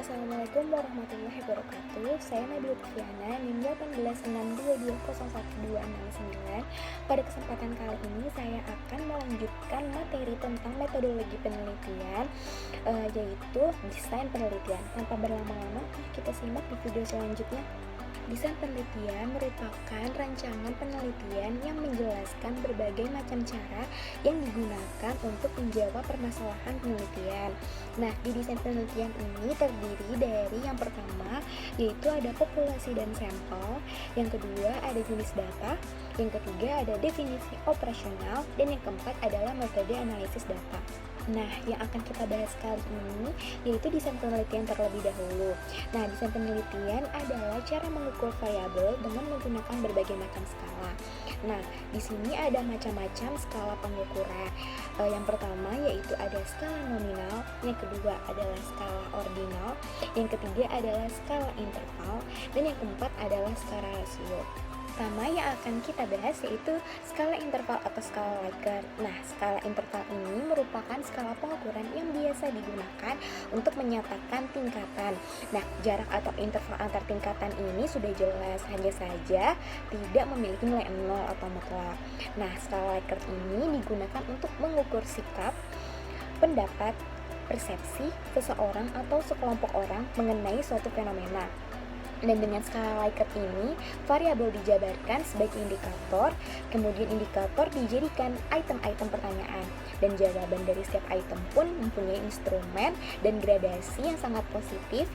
Assalamualaikum warahmatullahi wabarakatuh. Saya Nabil Tiana, NIM 1862201269. Pada kesempatan kali ini saya akan melanjutkan materi tentang metodologi penelitian, yaitu desain penelitian. Tanpa berlama-lama, kita simak di video selanjutnya. Desain penelitian merupakan rancangan penelitian yang menjelaskan berbagai macam cara yang digunakan untuk menjawab permasalahan penelitian. Nah, di desain penelitian ini terdiri dari yang pertama, yaitu ada populasi dan sampel, yang kedua ada jenis data, yang ketiga ada definisi operasional, dan yang keempat adalah metode analisis data. Nah, yang akan kita bahas kali ini yaitu desain penelitian terlebih dahulu. Nah, desain penelitian adalah cara mengukur variabel dengan menggunakan berbagai macam skala. Nah, di sini ada macam-macam skala pengukuran. Yang pertama yaitu ada skala nominal, yang kedua adalah skala ordinal, yang ketiga adalah skala interval, dan yang keempat adalah skala rasio. Pertama yang akan kita bahas yaitu skala interval atau skala Likert. Nah, skala interval ini merupakan skala pengukuran yang biasa digunakan untuk menyatakan tingkatan. Nah, jarak atau interval antar tingkatan ini sudah jelas, hanya saja tidak memiliki nilai 0 atau mutlak. Nah, skala Likert ini digunakan untuk mengukur sikap, pendapat, persepsi seseorang atau sekelompok orang mengenai suatu fenomena. Dan dengan skala Likert ini, variabel dijabarkan sebagai indikator, kemudian indikator dijadikan item-item pertanyaan, dan jawaban dari setiap item pun mempunyai instrumen dan gradasi yang sangat positif,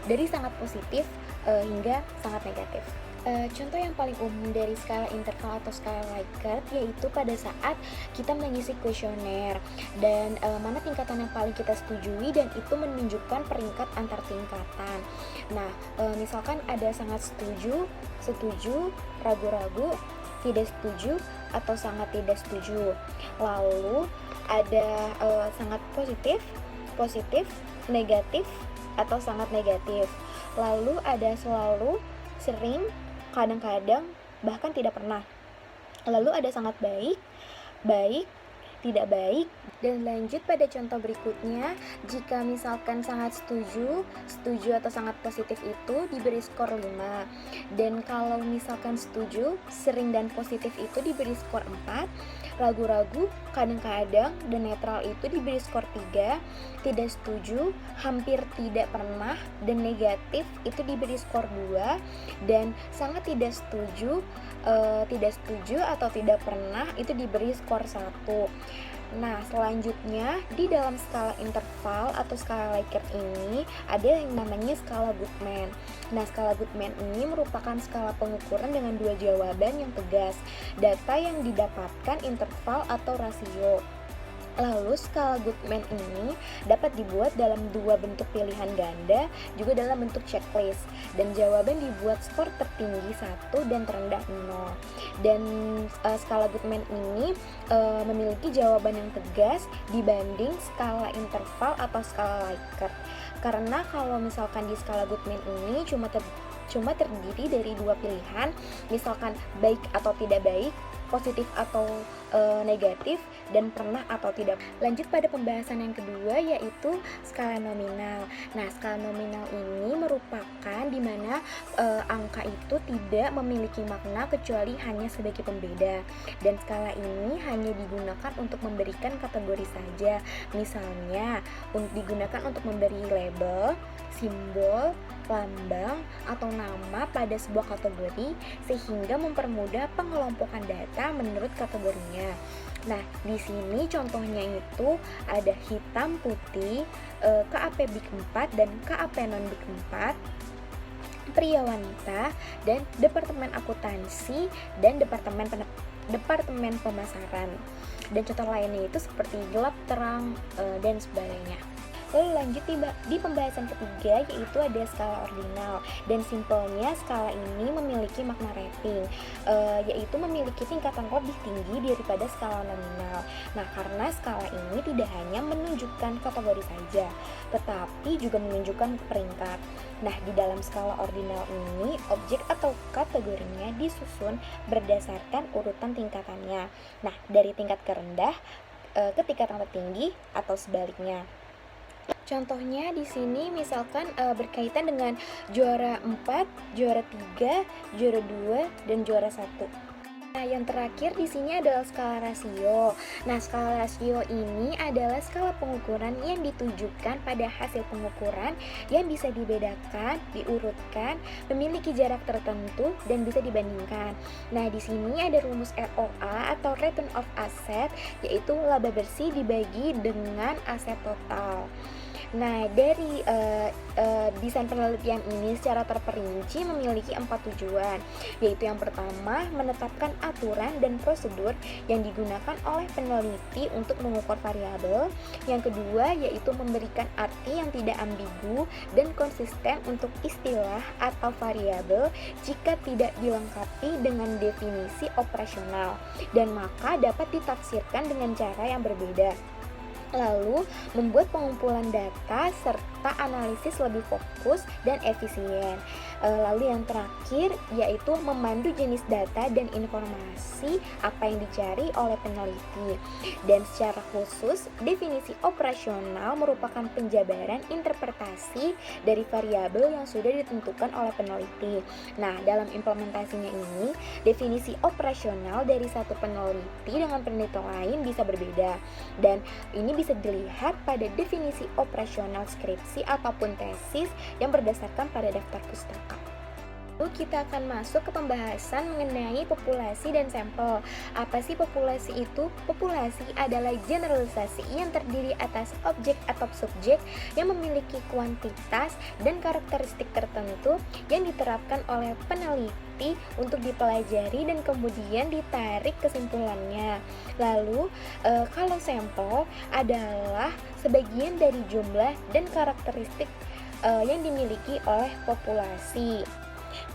dari sangat positif hingga sangat negatif. Contoh yang paling umum dari skala interval atau skala Likert yaitu pada saat kita mengisi kuesioner dan mana tingkatan yang paling kita setujui dan itu menunjukkan peringkat antar tingkatan. Nah, misalkan ada sangat setuju, setuju, ragu-ragu, tidak setuju, atau sangat tidak setuju. Lalu ada sangat positif, positif, negatif, atau sangat negatif. Lalu ada selalu, sering, kadang-kadang, bahkan tidak pernah. Lalu ada sangat baik, baik, tidak baik. Dan lanjut pada contoh berikutnya, jika misalkan sangat setuju, setuju atau sangat positif itu diberi skor 5. Dan kalau misalkan setuju, sering dan positif itu diberi skor 4. Ragu-ragu, kadang-kadang, dan netral itu diberi skor 3. Tidak setuju, hampir tidak pernah, dan negatif itu diberi skor 2. Dan sangat tidak setuju atau tidak pernah itu diberi skor 1. Nah, selanjutnya di dalam skala interval atau skala Likert ini ada yang namanya skala Goodman. Nah, skala Goodman ini merupakan skala pengukuran dengan dua jawaban yang tegas, data yang didapatkan interval atau rasio. Lalu skala Goodman ini dapat dibuat dalam dua bentuk pilihan ganda, juga dalam bentuk checklist. Dan jawaban dibuat skor tertinggi 1 dan terendah 0. Dan skala Goodman ini memiliki jawaban yang tegas dibanding skala interval atau skala Likert. Karena kalau misalkan di skala Goodman ini cuma terdiri dari dua pilihan, misalkan baik atau tidak baik, positif atau negatif, dan pernah atau tidak. Lanjut pada pembahasan yang kedua yaitu skala nominal. Nah, skala nominal ini merupakan di mana angka itu tidak memiliki makna kecuali hanya sebagai pembeda. Dan skala ini hanya digunakan untuk memberikan kategori saja. Misalnya, digunakan untuk memberi label, simbol, lambang, atau nama pada sebuah kategori sehingga mempermudah pengelompokan data menurut kategorinya. Nah, di sini contohnya itu ada hitam putih, KAP BIK 4 dan KAP non BIK 4, pria wanita, dan departemen akuntansi dan departemen pemasaran. Dan contoh lainnya itu seperti gelap, terang, dan sebagainya. Lalu lanjut di pembahasan ketiga yaitu ada skala ordinal. Dan simpelnya skala ini memiliki makna rating, yaitu memiliki tingkatan lebih tinggi daripada skala nominal. Nah, karena skala ini tidak hanya menunjukkan kategori saja, tetapi juga menunjukkan peringkat. Nah, di dalam skala ordinal ini objek atau kategorinya disusun berdasarkan urutan tingkatannya. Nah, dari tingkat terendah ke tingkat tertinggi atau sebaliknya. Contohnya di sini misalkan berkaitan dengan juara 4, juara 3, juara 2, dan juara 1. Nah, yang terakhir di sini adalah skala rasio. Nah, skala rasio ini adalah skala pengukuran yang ditujukan pada hasil pengukuran yang bisa dibedakan, diurutkan, memiliki jarak tertentu, dan bisa dibandingkan. Nah, di sini ada rumus ROA atau Return of Asset, yaitu laba bersih dibagi dengan aset total. Nah, dari desain penelitian ini secara terperinci memiliki 4 tujuan, yaitu yang pertama, menetapkan aturan dan prosedur yang digunakan oleh peneliti untuk mengukur variabel. Yang kedua, yaitu memberikan arti yang tidak ambigu dan konsisten untuk istilah atau variabel jika tidak dilengkapi dengan definisi operasional, dan maka dapat ditafsirkan dengan cara yang berbeda. Lalu, membuat pengumpulan data serta analisis lebih fokus dan efisien. Lalu yang terakhir yaitu memandu jenis data dan informasi apa yang dicari oleh peneliti. Dan secara khusus, definisi operasional merupakan penjabaran interpretasi dari variabel yang sudah ditentukan oleh peneliti. Nah, dalam implementasinya ini, definisi operasional dari satu peneliti dengan peneliti lain bisa berbeda. Dan ini bisa dilihat pada definisi operasional skripsi ataupun tesis yang berdasarkan pada daftar pustaka. Lalu kita akan masuk ke pembahasan mengenai populasi dan sampel. Apa sih populasi itu? Populasi adalah generalisasi yang terdiri atas objek atau subjek yang memiliki kuantitas dan karakteristik tertentu yang diterapkan oleh peneliti untuk dipelajari dan kemudian ditarik kesimpulannya. Lalu, kalau sampel adalah sebagian dari jumlah dan karakteristik yang dimiliki oleh populasi.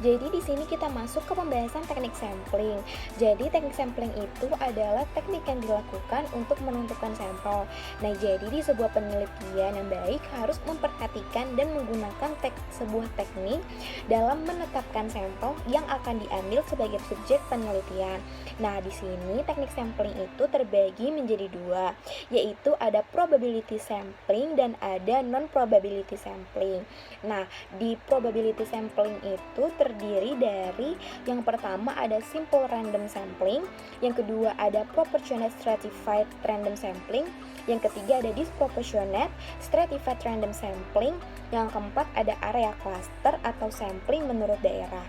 Jadi di sini kita masuk ke pembahasan teknik sampling. Jadi teknik sampling itu adalah teknik yang dilakukan untuk menentukan sampel. Nah, jadi di sebuah penelitian yang baik harus memperhatikan dan menggunakan sebuah teknik dalam menetapkan sampel yang akan diambil sebagai subjek penelitian. Nah, di sini teknik sampling itu terbagi menjadi dua, yaitu ada probability sampling dan ada non-probability sampling. Nah, di probability sampling itu terdiri dari yang pertama ada simple random sampling, yang kedua ada proportionate stratified random sampling, yang ketiga ada disproportionate stratified random sampling, yang keempat ada area cluster atau sampling menurut daerah.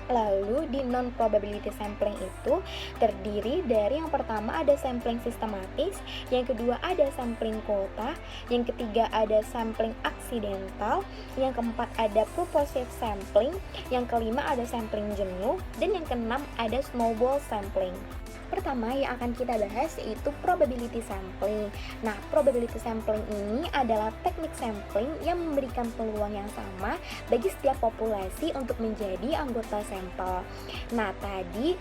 Lalu di non-probability sampling itu terdiri dari yang pertama ada sampling sistematis, yang kedua ada sampling kuota, yang ketiga ada sampling aksidental, yang keempat ada purposive sampling, yang kelima ada sampling jenuh, dan yang keenam ada snowball sampling. Pertama yang akan kita bahas yaitu probability sampling. Nah, probability sampling ini adalah teknik sampling yang memberikan peluang yang sama bagi setiap populasi untuk menjadi anggota sampel. Nah, tadi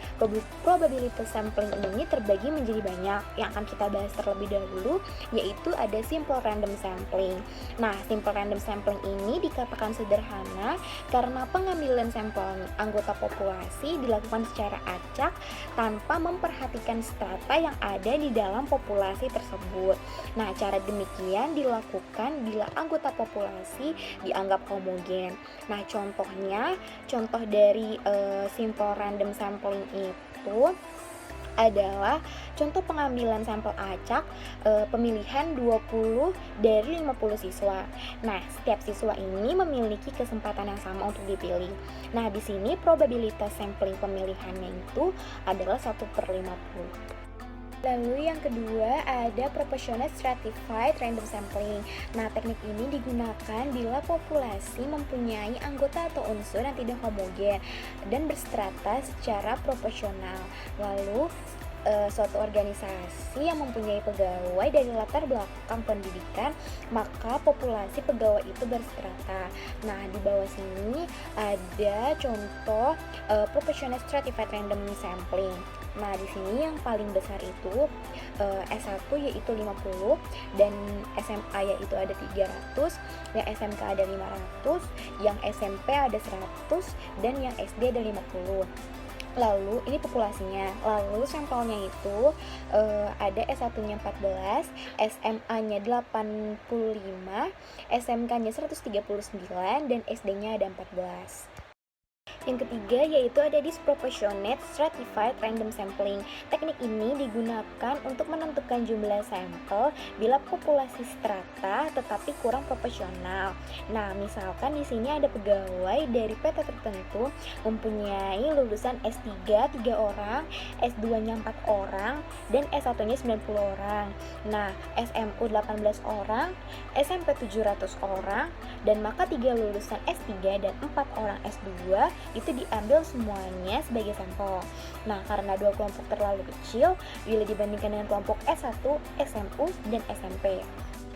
probability sampling ini terbagi menjadi banyak. Yang akan kita bahas terlebih dahulu yaitu ada simple random sampling. Nah, simple random sampling ini dikatakan sederhana karena pengambilan sampel anggota populasi dilakukan secara acak tanpa memperhatikan strata yang ada di dalam populasi tersebut. Nah, cara demikian dilakukan bila anggota populasi dianggap homogen. Nah, contoh dari simple random sampling itu adalah contoh pengambilan sampel acak, pemilihan 20 dari 50 siswa. Nah, setiap siswa ini memiliki kesempatan yang sama untuk dipilih. Nah, di sini probabilitas sampling pemilihannya itu adalah 1/50. Lalu yang kedua ada proportionate stratified random sampling. Nah, teknik ini digunakan bila populasi mempunyai anggota atau unsur yang tidak homogen dan berstrata secara proporsional. Lalu suatu organisasi yang mempunyai pegawai dari latar belakang pendidikan, maka populasi pegawai itu berstrata. Nah, di bawah sini ada contoh proportionate stratified random sampling. Nah, di sini yang paling besar itu S1 yaitu 50, dan SMA yaitu ada 300, yang SMK ada 500, yang SMP ada 100, dan yang SD ada 50. Lalu ini populasinya. Lalu sampelnya itu ada S1-nya 14, SMA-nya 85, SMK-nya 139 dan SD-nya ada 14. Yang ketiga yaitu ada disproportionate stratified random sampling. Teknik ini digunakan untuk menentukan jumlah sampel bila populasi strata tetapi kurang proporsional. Nah, misalkan di sini ada pegawai dari PT tertentu mempunyai lulusan S3 3 orang, S2-nya 4 orang, dan S1-nya 90 orang. Nah, SMU 18 orang, SMP 700 orang, dan maka 3 lulusan S3 dan 4 orang S2 itu diambil semuanya sebagai sampel. Nah, karena dua kelompok terlalu kecil bila dibandingkan dengan kelompok S1, SMU, dan SMP.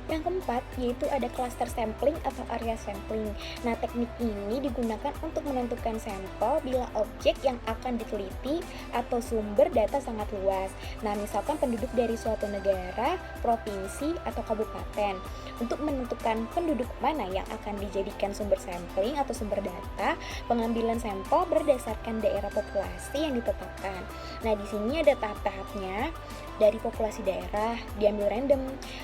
Yang keempat yaitu ada cluster sampling atau area sampling. Nah, teknik ini digunakan untuk menentukan sampel bila objek yang akan diteliti atau sumber data sangat luas. Nah, misalkan penduduk dari suatu negara, provinsi, atau kabupaten. Untuk menentukan penduduk mana yang akan dijadikan sumber sampling atau sumber data, pengambilan sampel berdasarkan daerah populasi yang ditetapkan. Nah, di sini ada tahap-tahapnya. Dari populasi daerah diambil random,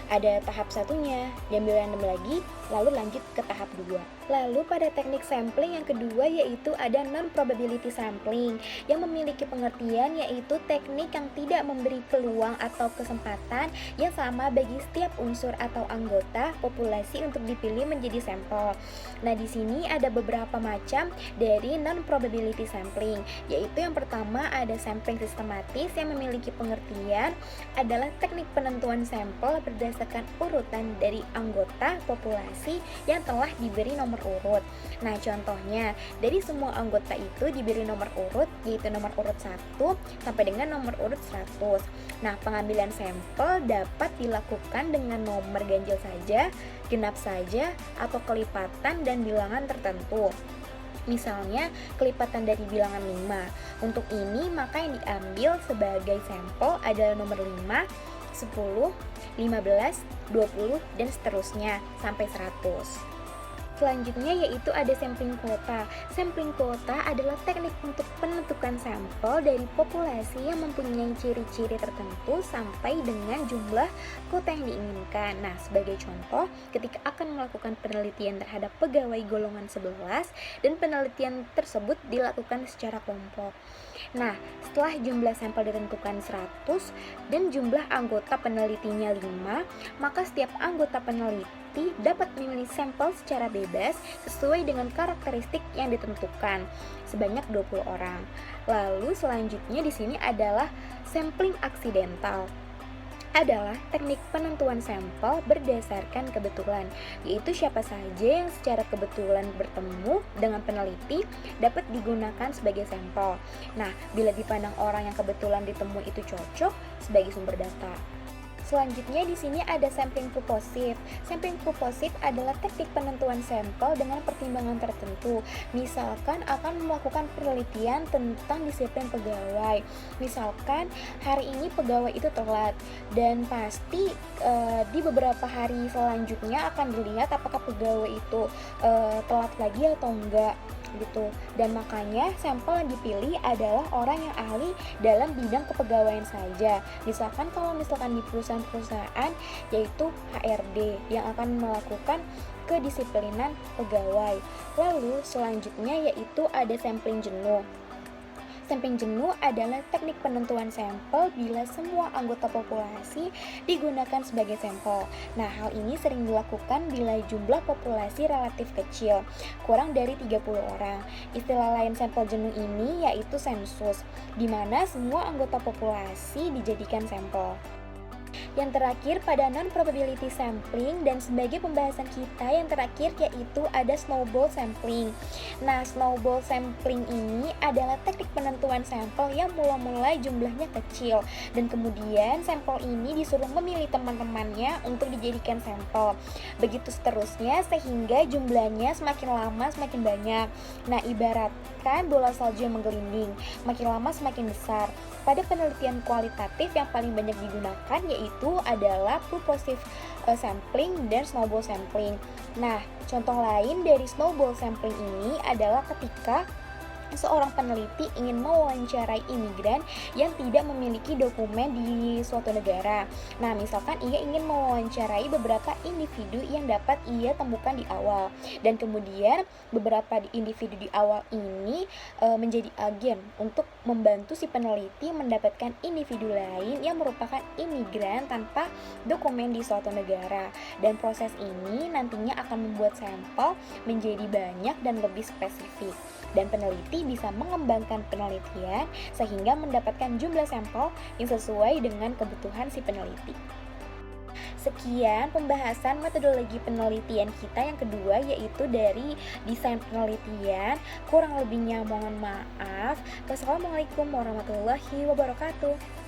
ada tahap satunya diambil random lagi, lalu lanjut ke tahap 2. Lalu pada teknik sampling yang kedua yaitu ada non-probability sampling yang memiliki pengertian yaitu teknik yang tidak memberi peluang atau kesempatan yang sama bagi setiap unsur atau anggota populasi untuk dipilih menjadi sampel. Nah, di sini ada beberapa macam dari non-probability sampling, yaitu yang pertama ada sampling sistematis yang memiliki pengertian adalah teknik penentuan sampel berdasarkan urutan dari anggota populasi yang telah diberi nomor urut. Nah, contohnya dari semua anggota itu diberi nomor urut yaitu nomor urut 1 sampai dengan nomor urut 100. Nah, pengambilan sampel dapat dilakukan dengan nomor ganjil saja, genap saja, atau kelipatan dan bilangan tertentu. Misalnya, kelipatan dari bilangan 5. Untuk ini, maka yang diambil sebagai sampel adalah nomor 5, 10, 15, 20, dan seterusnya sampai 100. Selanjutnya yaitu ada sampling kuota. Sampling kuota adalah teknik untuk penentukan sampel dari populasi yang mempunyai ciri-ciri tertentu sampai dengan jumlah kuota yang diinginkan. Nah, sebagai contoh, ketika akan melakukan penelitian terhadap pegawai golongan 11 dan penelitian tersebut dilakukan secara kelompok. Nah, setelah jumlah sampel ditentukan 100 dan jumlah anggota penelitinya 5, maka setiap anggota peneliti dapat memilih sampel secara bebas sesuai dengan karakteristik yang ditentukan sebanyak 20 orang. Lalu selanjutnya di sini adalah sampling aksidental. Adalah teknik penentuan sampel berdasarkan kebetulan, yaitu siapa saja yang secara kebetulan bertemu dengan peneliti dapat digunakan sebagai sampel. Nah, bila dipandang orang yang kebetulan ditemui itu cocok sebagai sumber data. Selanjutnya di sini ada sampling purposive. Sampling purposive adalah teknik penentuan sampel dengan pertimbangan tertentu. Misalkan akan melakukan penelitian tentang disiplin pegawai. Misalkan hari ini pegawai itu telat dan pasti di beberapa hari selanjutnya akan dilihat apakah pegawai itu telat lagi atau enggak gitu. Dan makanya sampel yang dipilih adalah orang yang ahli dalam bidang kepegawaian saja. Misalkan di perusahaan-perusahaan yaitu HRD yang akan melakukan kedisiplinan pegawai. Lalu selanjutnya yaitu ada sampling jenuh. Sampling jenuh adalah teknik penentuan sampel bila semua anggota populasi digunakan sebagai sampel. Nah, hal ini sering dilakukan bila jumlah populasi relatif kecil, kurang dari 30 orang. Istilah lain sampel jenuh ini yaitu sensus, di mana semua anggota populasi dijadikan sampel. Yang terakhir pada non-probability sampling dan sebagai pembahasan kita yang terakhir yaitu ada snowball sampling. Nah, snowball sampling ini adalah teknik penentuan sampel yang mula-mula jumlahnya kecil dan kemudian sampel ini disuruh memilih teman-temannya untuk dijadikan sampel. Begitu seterusnya sehingga jumlahnya semakin lama semakin banyak. Nah, ibaratkan bola salju yang menggelinding, makin lama semakin besar. Pada penelitian kualitatif yang paling banyak digunakan yaitu adalah purposive sampling dan snowball sampling. Nah, contoh lain dari snowball sampling ini adalah ketika seorang peneliti ingin mewawancarai imigran yang tidak memiliki dokumen di suatu negara. Nah, misalkan ia ingin mewawancarai beberapa individu yang dapat ia temukan di awal, dan kemudian beberapa individu di awal ini menjadi agen untuk membantu si peneliti mendapatkan individu lain yang merupakan imigran tanpa dokumen di suatu negara. Dan proses ini nantinya akan membuat sampel menjadi banyak dan lebih spesifik. Dan peneliti bisa mengembangkan penelitian sehingga mendapatkan jumlah sampel yang sesuai dengan kebutuhan si peneliti. Sekian pembahasan metodologi penelitian kita yang kedua, yaitu dari desain penelitian. Kurang lebihnya mohon maaf. Wassalamualaikum warahmatullahi wabarakatuh.